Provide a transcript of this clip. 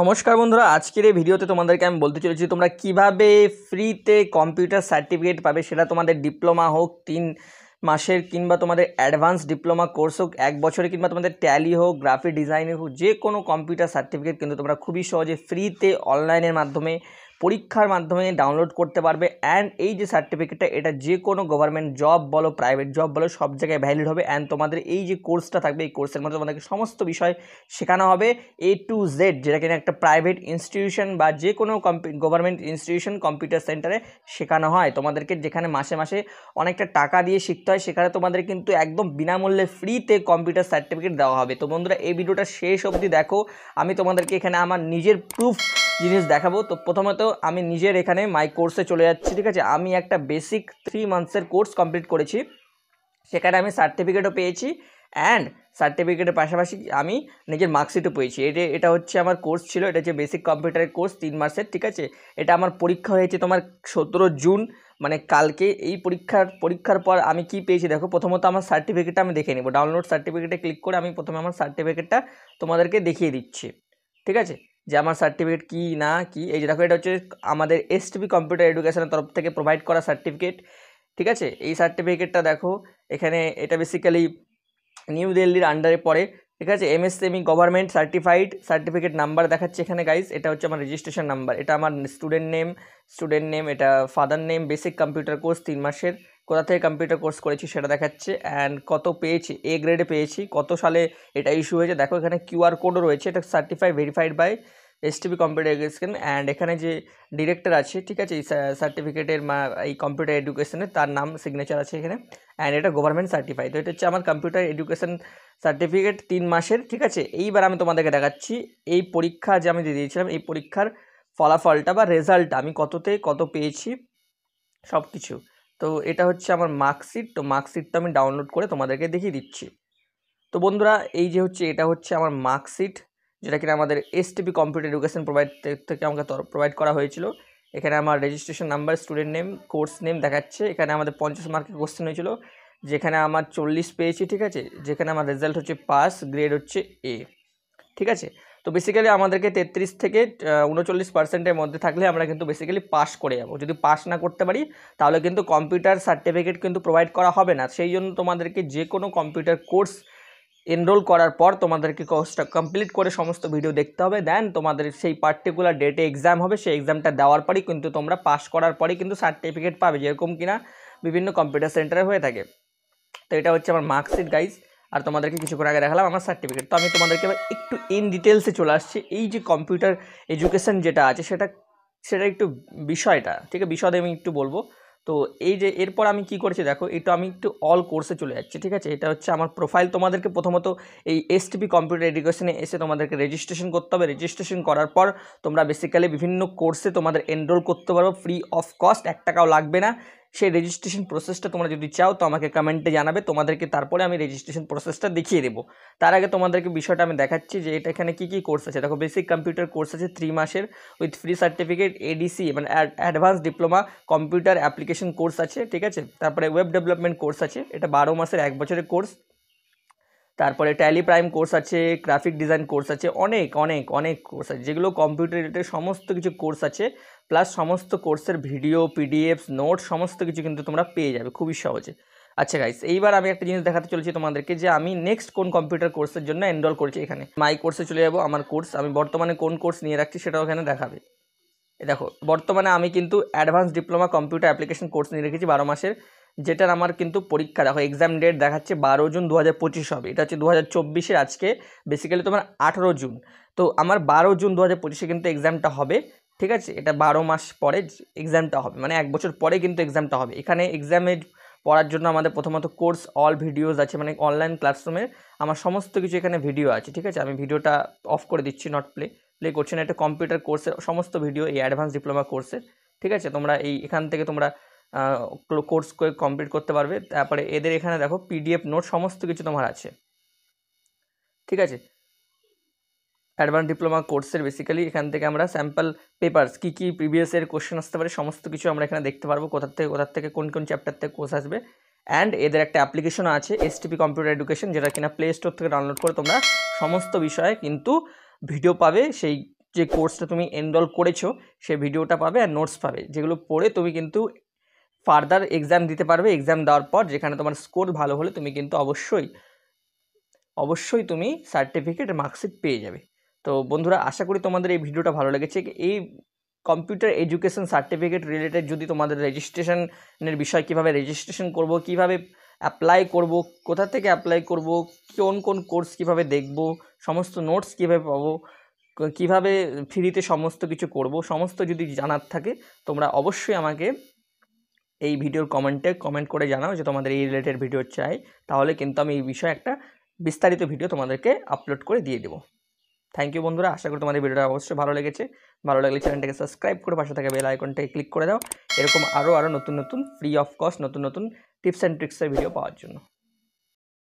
নমস্কার বন্ধুরা, আজকের এই ভিডিওতে তোমাদেরকে আমি বলতে চলেছি তোমরা কিভাবে ফ্রিতে কম্পিউটার সার্টিফিকেট পাবে। সেটা তোমাদের ডিপ্লোমা হোক 3 মাসের, কিংবা তোমাদের অ্যাডভান্স ডিপ্লোমা কোর্স হোক 1 বছরের, কিংবা তোমাদের ট্যালি হোক, গ্রাফিক ডিজাইনিং হোক, যে কোনো কম্পিউটার সার্টিফিকেট কিন্তু তোমরা খুবই সহজে ফ্রিতে অনলাইনের মাধ্যমে পরীক্ষার মাধ্যমে ডাউনলোড করতে পারবে। অ্যান্ড এই যে সার্টিফিকেটটা, এটা যে কোনো গভর্নমেন্ট জব বলো, প্রাইভেট জব বলো, সব জায়গায় ভ্যালিড হবে। অ্যান্ড তোমাদের এই যে কোর্সটা থাকবে, এই কোর্সের মধ্যে তোমাদেরকে সমস্ত বিষয় শেখানো হবে A to Z, যেটা কিনা একটা প্রাইভেট ইনস্টিটিউশন বা যে কোনো গভর্নমেন্ট ইনস্টিটিউশন কম্পিউটার সেন্টারে শেখানো হয় তোমাদেরকে, যেখানে মাসে মাসে অনেকটা টাকা দিয়ে শিখতে হয়, সেখানে তোমাদের কিন্তু একদম বিনামূল্যে ফ্রিতে কম্পিউটার সার্টিফিকেট দেওয়া হবে। তো বন্ধুরা, এই ভিডিওটা শেষ অবধি দেখো। আমি তোমাদেরকে এখানে আমার নিজের প্রুফ জিনিস দেখাবো। তো প্রথমত আমি নিজের এখানে মাই কোর্সে চলে যাচ্ছি, ঠিক আছে। আমি একটা বেসিক 3 মান্থসের কোর্স কমপ্লিট করেছি, সেখানে আমি সার্টিফিকেটও পেয়েছি। অ্যান্ড সার্টিফিকেটের পাশাপাশি আমি নিজের মার্কশিটও পেয়েছি। এটা হচ্ছে আমার কোর্স ছিল, এটা হচ্ছে বেসিক কম্পিউটারের কোর্স 3 মাসের, ঠিক আছে। এটা আমার পরীক্ষা হয়েছে তোমার 17 জুন, মানে কালকে। এই পরীক্ষার পর আমি কি পেয়েছি দেখো। প্রথমত আমার সার্টিফিকেটটা আমি দেখে নেব। ডাউনলোড সার্টিফিকেটে ক্লিক করে আমি প্রথমে আমার সার্টিফিকেটটা তোমাদেরকে দেখিয়ে দিচ্ছি, ঠিক আছে, যে আমার সার্টিফিকেট কি না কি। এই যে দেখো, এটা হচ্ছে আমাদের STP কম্পিউটার এডুকেশনের তরফ থেকে প্রোভাইড করা সার্টিফিকেট, ঠিক আছে। এই সার্টিফিকেটটা দেখো এখানে, এটা বেসিক্যালি নিউ দিল্লির আন্ডারে পড়ে, ঠিক আছে। MSME government certified certificate number দেখাচ্ছে এখানে গাইজ। এটা হচ্ছে আমার রেজিস্ট্রেশন নাম্বার, এটা আমার স্টুডেন্ট নেম, এটা father name. Basic computer course 3 মাসের, কোথা থেকে কম্পিউটার কোর্স করেছি সেটা দেখাচ্ছে। অ্যান্ড কত পেয়েছি, A গ্রেডে পেয়েছি, কত সালে এটা ইস্যু হয়েছে দেখো। এখানে QR কোডও রয়েছে, এটা certified verified by STP computer education. And এখানে যে ডিরেক্টর আছে, ঠিক আছে, এই সার্টিফিকেটের এই কম্পিউটার এডুকেশনের, তার নাম সিগনেচার আছে এখানে। অ্যান্ড এটা গভর্নমেন্ট সার্টিফাইড। তো এটা হচ্ছে আমার কম্পিউটার এডুকেশন সার্টিফিকেট 3 মাসের, ঠিক আছে। এইবার আমি তোমাদেরকে দেখাচ্ছি এই পরীক্ষা যে আমি দিয়ে দিয়েছিলাম, এই পরীক্ষার ফলাফলটা বা রেজাল্টটা, আমি কততে কত পেয়েছি সব কিছু। তো এটা হচ্ছে আমার মার্কশিট। তো মার্কশিটটা আমি ডাউনলোড করে তোমাদেরকে দেখিয়ে দিচ্ছি। তো বন্ধুরা, এই যে হচ্ছে, এটা হচ্ছে আমার মার্কশিট, যেটা কিনা আমাদের STP কম্পিউটার এডুকেশন প্রোভাইড থেকে আমাকে প্রোভাইড করা হয়েছিল। এখানে আমার registration number, student name, course name দেখাচ্ছে। এখানে আমাদের 50 মার্কের কোশ্চেন হয়েছিল, যেখানে আমার 40 পেয়েছি, ঠিক আছে। যেখানে আমার রেজাল্ট হচ্ছে পাস, গ্রেড হচ্ছে A, ঠিক আছে। তো বেসিক্যালি আমাদেরকে 33 থেকে 39% মধ্যে থাকলে আমরা কিন্তু বেসিক্যালি পাস করে যাব। যদি পাস না করতে পারি তাহলে কিন্তু কম্পিউটার সার্টিফিকেট কিন্তু প্রোভাইড করা হবে না। সেই জন্য তোমাদেরকে যে কোনো কম্পিউটার কোর্স এনরোল করার পর তোমাদেরকে কোর্সটা কমপ্লিট করে সমস্ত ভিডিও দেখতে হবে। দেন তোমাদের সেই পার্টিকুলার ডেটে এক্সাম হবে, সেই এক্সামটা দেওয়ার পরই কিন্তু তোমরা পাস করার পরই কিন্তু সার্টিফিকেট পাবে, যেরকম কিনা বিভিন্ন কম্পিউটার সেন্টারে হয়ে থাকে। তো এটা হচ্ছে আমার মার্কশিট গাইজ, আর তোমাদেরকে কিছুক্ষণ আগে দেখালাম আমার সার্টিফিকেট। তো আমি তোমাদেরকে এবার একটু ইন ডিটেলসে চলে আসছি। এই যে কম্পিউটার এডুকেশন যেটা আছে, সেটা একটু বিষয়টা, ঠিক আছে, বিশদে আমি একটু বলবো। তো এই যে এরপর আমি কি করেছি দেখো, এটা আমি একটু অল কোর্সে চলে যাচ্ছি, ঠিক আছে। এটা হচ্ছে আমার প্রোফাইল। তোমাদেরকে প্রথমত এই STP কম্পিউটার এডুকেশনে এসে তোমাদেরকে রেজিস্ট্রেশন করতে হবে। রেজিস্ট্রেশন করার পর তোমরা বেসিক্যালি বিভিন্ন কোর্সে তোমাদের এনরোল করতে পারবো ফ্রি অফ কস্ট, 1 টাকাও লাগবে না। সেই রেজিস্ট্রেশন প্রসেসটা তোমরা যদি চাও তো আমাকে কমেন্টে জানাবে, তোমাদেরকে তারপরে আমি রেজিস্ট্রেশন প্রসেসটা দেখিয়ে দেবো। তার আগে তোমাদেরকে বিষয়টা আমি দেখাচ্ছি যে এটা এখানে কী কী কোর্স আছে। দেখো, বেসিক কম্পিউটার কোর্স আছে 3 মাসের উইথ ফ্রি সার্টিফিকেট। ADC মানে advance diploma computer application course আছে, ঠিক আছে। তারপরে ওয়েব ডেভেলপমেন্ট কোর্স আছে, এটা 12 মাসের 1 বছরের কোর্স। তারপরে ট্যালি প্রাইম কোর্স আছে, গ্রাফিক ডিজাইন কোর্স আছে, অনেক অনেক অনেক কোর্স আছে, যেগুলো কম্পিউটার রিলেটেড সমস্ত কিছু কোর্স আছে। প্লাস সমস্ত কোর্সের ভিডিও, PDFs, নোটস সমস্ত কিছু কিন্তু তোমরা পেয়ে যাবে খুবই সহজে। আচ্ছা গাইস, এইবার আমি একটা জিনিস দেখাতে চলেছি তোমাদেরকে, যে আমি নেক্সট কোন কম্পিউটার কোর্সের জন্য এনরোল করেছি। এখানে মাই কোর্সে চলে যাবো, আমার কোর্স, আমি বর্তমানে কোন কোর্স নিয়ে রাখছি সেটাও এখানে দেখাবে। দেখো, বর্তমানে আমি কিন্তু advance diploma computer application course নিয়ে রেখেছি 12 মাসের, যেটার আমার কিন্তু পরীক্ষা, দেখো এক্সাম ডেট দেখাচ্ছে 12 জুন 2025 হবে। এটা হচ্ছে 2024-এর, আজকে বেসিক্যালি তোমার 18 জুন। তো আমার 12 জুন 2025-এ কিন্তু এক্সামটা হবে, ঠিক আছে। এটা 12 মাস পরে এক্সামটা হবে, মানে 1 বছর পরে কিন্তু এক্সামটা হবে। এখানে এক্সামে পড়ার জন্য আমাদের প্রথমত কোর্স অল ভিডিওস আছে, মানে অনলাইন ক্লাসরুমের আমার সমস্ত কিছু এখানে ভিডিও আছে, ঠিক আছে। আমি ভিডিওটা অফ করে দিচ্ছি, নট প্লে করছি না। এটা কম্পিউটার কোর্সের সমস্ত ভিডিও, এই অ্যাডভান্স ডিপ্লোমা কোর্সের, ঠিক আছে। তোমরা এখান থেকে তোমরা কোর্স কমপ্লিট করতে পারবে। তারপরে এদের এখানে দেখো PDF নোট সমস্ত কিছু তোমার আছে, ঠিক আছে। অ্যাডভান্স ডিপ্লোমা কোর্সের বেসিক্যালি এখান থেকে আমরা স্যাম্পল পেপারস, কী কী প্রিভিয়াস এর কোশ্চেন আসতে পারে সমস্ত কিছু আমরা এখানে দেখতে পারবো, কোথার থেকে কোন কোন চ্যাপ্টার থেকে কোর্স আসবে। অ্যান্ড এদের একটা অ্যাপ্লিকেশনও আছে STP কম্পিউটার এডুকেশন, যেটা কিনা প্লে স্টোর থেকে ডাউনলোড করে তোমরা সমস্ত বিষয়ে কিন্তু ভিডিও পাবে। সেই যে কোর্সটা তুমি এনরোল করেছো সে ভিডিওটা পাবে আর নোটস পাবে, যেগুলো পড়ে তুমি কিন্তু ফার্দার এক্সাম দিতে পারবে। এক্সাম দেওয়ার পর যেখানে তোমার স্কোর ভালো হলে তুমি কিন্তু অবশ্যই তুমি সার্টিফিকেট মার্কশিট পেয়ে যাবে। তো বন্ধুরা, আশা করি তোমাদের এই ভিডিওটা ভালো লেগেছে। এই কম্পিউটার এডুকেশন সার্টিফিকেট রিলেটেড যদি তোমাদের রেজিস্ট্রেশনের বিষয়, কীভাবে রেজিস্ট্রেশন করব, কীভাবে অ্যাপ্লাই করব, কোথা থেকে অ্যাপ্লাই করব, কোন কোর্স কীভাবে দেখব, সমস্ত নোটস কীভাবে পাবো, কীভাবে ফ্রিতে সমস্ত কিছু করব, সমস্ত যদি জানার থাকে তোমরা অবশ্যই আমাকে এই ভিডিওর কমেন্ট করে জানাও যে তোমাদের এই রিলেটেড ভিডিও চাই। তাহলে কিন্তু আমি এই বিষয়ে একটা বিস্তারিত ভিডিও তোমাদেরকে আপলোড করে দিয়ে দেবো। থ্যাংক ইউ বন্ধুরা, আশা করি তোমাদের ভিডিওটা অবশ্যই ভালো লেগেছে। ভালো লাগলে চ্যানেলটাকে সাবস্ক্রাইব করে পাশে থাকা বেল আইকনটাকে ক্লিক করে দাও, এরকম আরও নতুন ফ্রি অফ কস্ট নতুন টিপস অ্যান্ড ট্রিক্সের ভিডিও পাওয়ার জন্য।